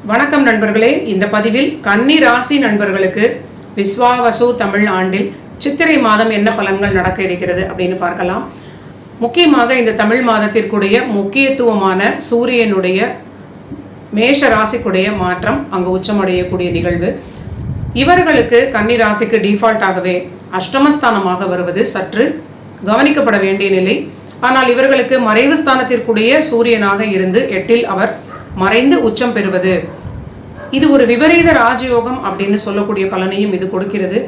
வணக்கம் நண்பர்களே. இந்த பதிவில் கன்னி ராசி நண்பர்களுக்கு விஸ்வாவசு தமிழ் ஆண்டில் சித்திரை மாதம் என்ன பலன்கள் நடக்க இருக்கிறது அப்படின்னு பார்க்கலாம். முக்கியமாக இந்த தமிழ் மாதத்திற்குடைய முக்கியத்துவமான சூரியனுடைய மேஷ ராசிக்குடைய மாற்றம் அங்கு உச்சமடையக்கூடிய நிகழ்வு. இவர்களுக்கு கன்னி ராசிக்கு டிஃபால்ட்டாகவே அஷ்டமஸ்தானமாக வருவது சற்று கவனிக்கப்பட வேண்டிய நிலை. ஆனால் இவர்களுக்கு மறைவு ஸ்தானத்திற்குடைய சூரியனாக இருந்து 8ல் அவர் மறைந்து உச்சம் பெறுவது, இது ஒரு விபரீத ராஜயோகம் அப்படின்னு சொல்லக்கூடிய பலனையும் இது கொடுக்கிறது.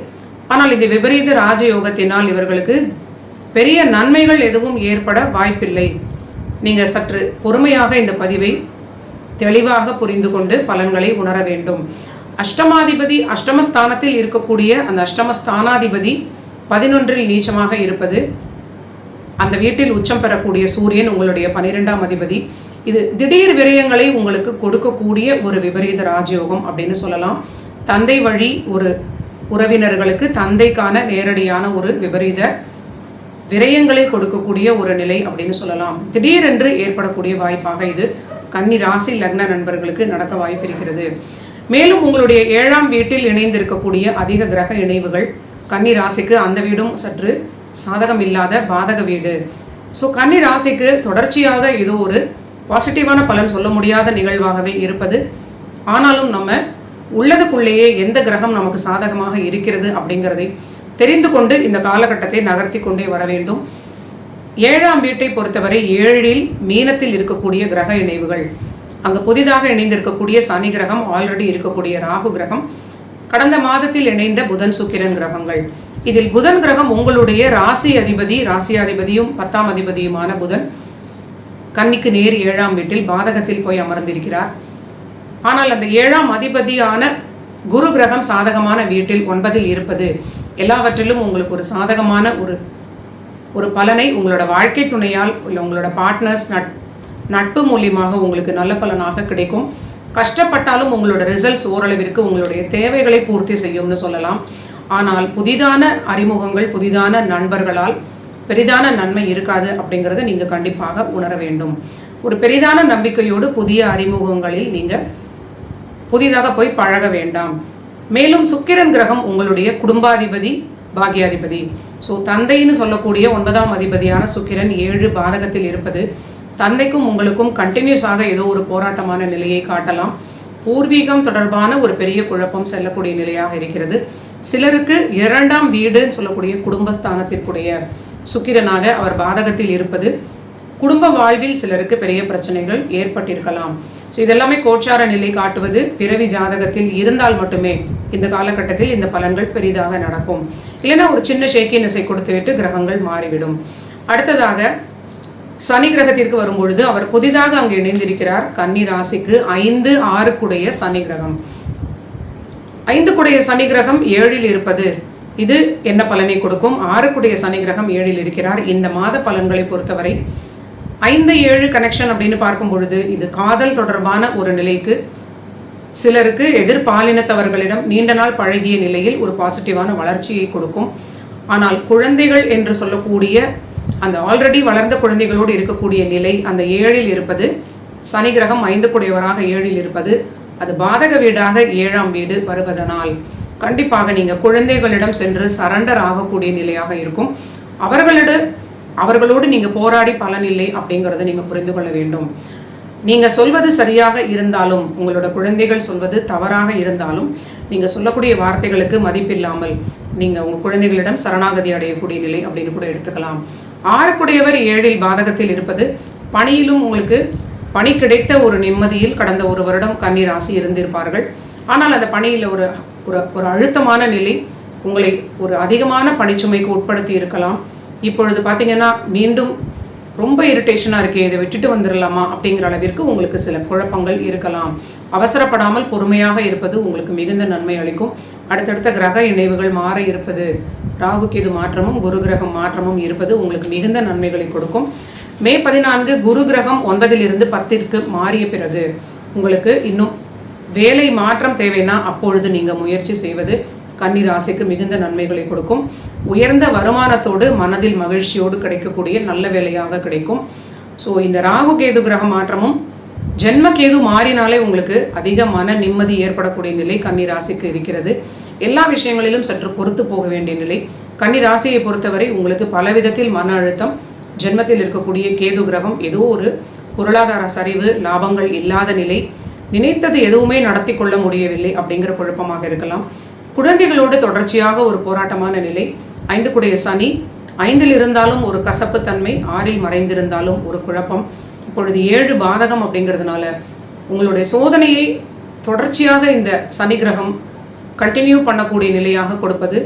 ஆனால் இந்த விபரீத ராஜயோகத்தினால் இவர்களுக்கு பெரிய நன்மைகள் எதுவும் ஏற்பட வாய்ப்பில்லை. நீங்கள் சற்று பொறுமையாக இந்த பதிவை தெளிவாக புரிந்து கொண்டு பலன்களை உணர வேண்டும். அஷ்டமாதிபதி அஷ்டமஸ்தானத்தில் இருக்கக்கூடிய அந்த அஷ்டமஸ்தானாதிபதி 11ல் நீச்சமாக இருப்பது, அந்த வீட்டில் உச்சம் பெறக்கூடிய சூரியன் உங்களுடைய 12ஆம் அதிபதி. இது திடீர் விரயங்களை உங்களுக்கு கொடுக்கக்கூடிய ஒரு விபரீத ராஜயோகம் அப்படின்னு சொல்லலாம். தந்தை வழி ஒரு உறவினர்களுக்கு தந்தைக்கான நேரடியான ஒரு விபரீத விரயங்களை கொடுக்கக்கூடிய ஒரு நிலை அப்படின்னு சொல்லலாம். திடீரென்று ஏற்படக்கூடிய வாய்ப்பாக இது கன்னி ராசி லக்ன நண்பர்களுக்கு நடக்க வாய்ப்பு இருக்கிறது. மேலும் உங்களுடைய 7ஆம் வீட்டில் இணைந்திருக்கக்கூடிய அதிக கிரக இணைவுகள் கன்னி ராசிக்கு அந்த வீடும் சற்று சாதகம் இல்லாத பாதக வீடு. ஸோ கன்னி ராசிக்கு தொடர்ச்சியாக இது ஒரு பாசிட்டிவான பலன் சொல்ல முடியாத நிகழ்வாகவே இருப்பது. ஆனாலும் நம்ம உள்ளதுக்குள்ளேயே எந்த கிரகம் நமக்கு சாதகமாக இருக்கிறது அப்படிங்கிறதை தெரிந்து கொண்டு இந்த காலகட்டத்தை நகர்த்தி கொண்டே வர வேண்டும். 7ஆம் வீட்டை பொறுத்தவரை 7ல் மீனத்தில் இருக்கக்கூடிய கிரக இணைவுகள், அங்கு புதிதாக இணைந்திருக்கக்கூடிய சனி கிரகம், ஆல்ரெடி இருக்கக்கூடிய ராகு கிரகம், கடந்த மாதத்தில் இணைந்த புதன் சுக்கிரன் கிரகங்கள். இதில் புதன் கிரகம் உங்களுடைய ராசியாதிபதியும் 10ஆம் அதிபதியுமான புதன் கன்னிக்கு நேர் 7ஆம் வீட்டில் பாதகத்தில் போய் அமர்ந்திருக்கிறார். ஆனால் அந்த 7ஆம் அதிபதியான குரு கிரகம் சாதகமான வீட்டில் 9ல் இருப்பது எல்லாவற்றிலும் உங்களுக்கு ஒரு சாதகமான ஒரு பலனை உங்களோட வாழ்க்கை துணையால் இல்லை உங்களோட பார்ட்னர்ஸ் நட்பு மூலியமாக உங்களுக்கு நல்ல பலனாக கிடைக்கும். கஷ்டப்பட்டாலும் உங்களோட ரிசல்ட்ஸ் ஓரளவிற்கு உங்களுடைய தேவைகளை பூர்த்தி செய்யும்னு சொல்லலாம். ஆனால் புதிதான அறிமுகங்கள், புதிதான நண்பர்களால் பெரிதான நன்மை இருக்காது அப்படிங்கிறத நீங்கள் கண்டிப்பாக உணர வேண்டும். ஒரு பெரிதான நம்பிக்கையோடு புதிய அறிமுகங்களில் நீங்கள் புதிதாக போய் பழக வேண்டாம். மேலும் சுக்கிரன் கிரகம் உங்களுடைய குடும்பாதிபதி, பாக்யாதிபதி. ஸோ தந்தைன்னு சொல்லக்கூடிய 9ஆம் அதிபதியான சுக்கிரன் 7 பாதகத்தில் இருப்பது தந்தைக்கும் உங்களுக்கும் கண்டினியூஸாக ஏதோ ஒரு போராட்டமான நிலையை காட்டலாம். பூர்வீகம் தொடர்பான ஒரு பெரிய குழப்பம் செல்லக்கூடிய நிலையாக இருக்கிறது. சிலருக்கு 2ஆம் வீடுன்னு சொல்லக்கூடிய குடும்பஸ்தானத்திற்குடைய சுக்கிரனாக அவர் பாதகத்தில் இருப்பது குடும்ப வாழ்வில் சிலருக்கு பெரிய பிரச்சனைகள் ஏற்பட்டிருக்கலாம். ஸோ இதெல்லாமே கோச்சார நிலை காட்டுவது பிறவி ஜாதகத்தில் இருந்தால் மட்டுமே இந்த காலகட்டத்தில் இந்த பலன்கள் பெரிதாக நடக்கும். இல்லைன்னா ஒரு சின்ன ஷேக்கினஸை கொடுத்துவிட்டு கிரகங்கள் மாறிவிடும். அடுத்ததாக சனி கிரகத்திற்கு வரும்பொழுது அவர் புதிதாக அங்கு இணைந்திருக்கிறார். கன்னி ராசிக்கு 5, 6 சனி கிரகம். 5 சனி கிரகம் 7ல் இருப்பது இது என்ன பலனை கொடுக்கும்? 6 சனி கிரகம் 7ல் இருக்கிறார். இந்த மாத பலன்களை பொறுத்தவரை 5-7 கனெக்ஷன் அப்படின்னு பார்க்கும் பொழுது இது காதல் தொடர்பான ஒரு நிலைக்கு, சிலருக்கு எதிர்பாலினத்தவர்களிடம் நீண்ட நாள் பழகிய நிலையில் ஒரு பாசிட்டிவான வளர்ச்சியை கொடுக்கும். ஆனால் குழந்தைகள் என்று சொல்லக்கூடிய அந்த ஆல்ரெடி வளர்ந்த குழந்தைகளோடு இருக்கக்கூடிய நிலை அந்த 7ல் இருப்பது, சனி கிரகம் 5 7ல் இருப்பது, அது பாதக வீடாக 7ஆம் வீடு வருவதனால் கண்டிப்பாக நீங்கள் குழந்தைகளிடம் சென்று சரண்டர் ஆகக்கூடிய நிலையாக இருக்கும். அவர்களோடு நீங்கள் போராடி பலனில்லை அப்படிங்கிறத நீங்கள் புரிந்து கொள்ள வேண்டும். நீங்கள் சொல்வது சரியாக இருந்தாலும், உங்களோட குழந்தைகள் சொல்வது தவறாக இருந்தாலும், நீங்கள் சொல்லக்கூடிய வார்த்தைகளுக்கு மதிப்பில்லாமல் நீங்கள் உங்கள் குழந்தைகளிடம் சரணாகதி அடையக்கூடிய நிலை அப்படின்னு கூட எடுத்துக்கலாம். 6 7ல் பாதகத்தில் இருப்பது, பணியிலும் உங்களுக்கு பணி கிடைத்த ஒரு நிம்மதியில் கடந்த 1 வருடம் கன்னி ராசி இருந்திருப்பார்கள். ஆனால் அந்த பணியில் ஒரு அழுத்தமான நிலை உங்களை ஒரு அதிகமான பணிச்சுமைக்கு உட்படுத்தி இருக்கலாம். இப்பொழுது பார்த்தீங்கன்னா மீண்டும் ரொம்ப இரிட்டேஷனாக இருக்கே, இதை விட்டுட்டு வந்துடலாமா அப்படிங்கிற அளவிற்கு உங்களுக்கு சில குழப்பங்கள் இருக்கலாம். அவசரப்படாமல் பொறுமையாக இருப்பது உங்களுக்கு மிகுந்த நன்மை அளிக்கும். அடுத்தடுத்த கிரக இணைவுகள் மாற இருப்பது, ராகு கேது மாற்றமும் குரு கிரகம் மாற்றமும் இருப்பது உங்களுக்கு மிகுந்த நன்மைகளை கொடுக்கும். மே 14 குரு கிரகம் 9ல் இருந்து 10ற்கு மாறிய பிறகு உங்களுக்கு இன்னும் வேலை மாற்றம் தேவைன்னா அப்பொழுது நீங்கள் முயற்சி செய்வது கன்னி ராசிக்கு மிகுந்த நன்மைகளை கொடுக்கும். உயர்ந்த வருமானத்தோடு மனதில் மகிழ்ச்சியோடு கிடைக்கக்கூடிய நல்ல வேலையாக கிடைக்கும். ஸோ இந்த ராகு கேது கிரக மாற்றமும் ஜென்மகேது மாறினாலே உங்களுக்கு அதிக மன நிம்மதி ஏற்படக்கூடிய நிலை கன்னி ராசிக்கு இருக்கிறது. எல்லா விஷயங்களிலும் சற்று பொறுத்து போக வேண்டிய நிலை. கன்னி ராசியை பொறுத்தவரை உங்களுக்கு பலவிதத்தில் மன அழுத்தம், ஜென்மத்தில் இருக்கக்கூடிய கேது கிரகம், ஏதோ ஒரு பொருளாதார சரிவு, லாபங்கள் இல்லாத நிலை, நினைத்தது எதுவுமே நடத்தி கொள்ள முடியவில்லை அப்படிங்கிற குழப்பமாக இருக்கலாம். குழந்தைகளோடு தொடர்ச்சியாக ஒரு போராட்டமான நிலை. 5 கூடிய சனி 5இல் இருந்தாலும் ஒரு கசப்பு தன்மை, 6இல் மறைந்திருந்தாலும் ஒரு குழப்பம். இப்பொழுது 7 பாதகம் அப்படிங்கிறதுனால உங்களுடைய சோதனையை தொடர்ச்சியாக இந்த சனி கிரகம் கண்டினியூ பண்ணக்கூடிய நிலையாக கொடுப்பது,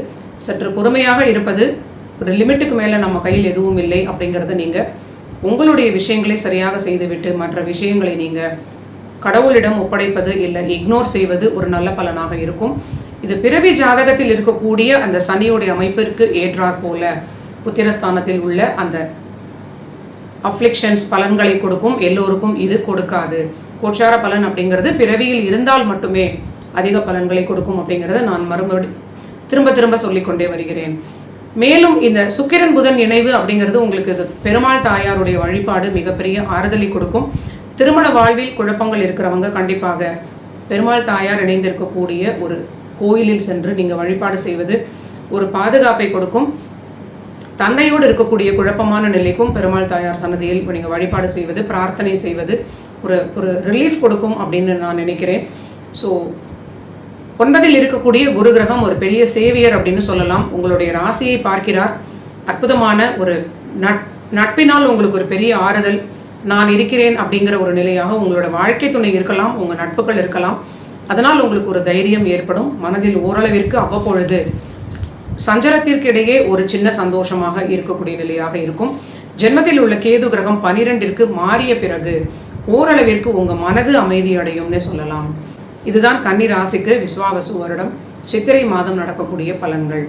சற்று பொறுமையாக இருப்பது, ஒரு லிமிட்டுக்கு மேலே நம்ம கையில் எதுவும் இல்லை அப்படிங்கிறத நீங்கள் உங்களுடைய விஷயங்களை சரியாக செய்துவிட்டு மற்ற விஷயங்களை நீங்கள் கடவுளிடம் ஒப்படைப்பது இல்லை இக்னோர் செய்வது ஒரு நல்ல பலனாக இருக்கும். இது பிறவி ஜாதகத்தில் இருக்கக்கூடிய அந்த சனியுடைய அமைப்பிற்கு ஏற்றாற் போல புத்திரஸ்தானத்தில் உள்ள அந்த அஃப்ளிக்ஷன்ஸ் பலன்களை கொடுக்கும். எல்லோருக்கும் இது கொடுக்காது. கோச்சார பலன் அப்படிங்கிறது பிறவியில் இருந்தால் மட்டுமே அதிக பலன்களை கொடுக்கும் அப்படிங்கிறத நான் திரும்ப திரும்ப சொல்லிக்கொண்டே வருகிறேன். மேலும் இந்த சுக்கிரன் புதன் இணைவு அப்படிங்கிறது உங்களுக்கு இது பெருமாள் தாயாருடைய வழிபாடு மிகப்பெரிய ஆறுதலை கொடுக்கும். திருமண வாழ்வில் குழப்பங்கள் இருக்கிறவங்க கண்டிப்பாக பெருமாள் தாயார் இணைந்திருக்கக்கூடிய ஒரு கோயிலில் சென்று நீங்கள் வழிபாடு செய்வது ஒரு பாதுகாப்பை கொடுக்கும். தந்தையோடு இருக்கக்கூடிய குழப்பமான நிலைக்கும் பெருமாள் தாயார் சன்னதியில் நீங்கள் வழிபாடு செய்வது, பிரார்த்தனை செய்வது ஒரு ரிலீஃப் கொடுக்கும் அப்படின்னு நான் நினைக்கிறேன். ஸோ 9இல் இருக்கக்கூடிய குரு கிரகம் ஒரு பெரிய சேவியர் அப்படின்னு சொல்லலாம். உங்களுடைய ராசியை பார்க்கிறார். அற்புதமான ஒரு நட்பினால் உங்களுக்கு ஒரு பெரிய ஆறுதல், நான் இருக்கிறேன் அப்படிங்கிற ஒரு நிலையாக உங்களோட வாழ்க்கை துணை இருக்கலாம், உங்கள் நட்புகள் இருக்கலாம். அதனால் உங்களுக்கு ஒரு தைரியம் ஏற்படும். மனதில் ஓரளவிற்கு அவ்வப்பொழுது சஞ்சலத்திற்கு இடையே ஒரு சின்ன சந்தோஷமாக இருக்கக்கூடிய நிலையாக இருக்கும். ஜென்மத்தில் உள்ள கேது கிரகம் 12ற்கு மாறிய பிறகு ஓரளவிற்கு உங்கள் மனது அமைதி அடையும்னு சொல்லலாம். இதுதான் கன்னி ராசிக்கு விஸ்வாவசு வருடம் சித்திரை மாதம் நடக்கக்கூடிய பலன்கள்.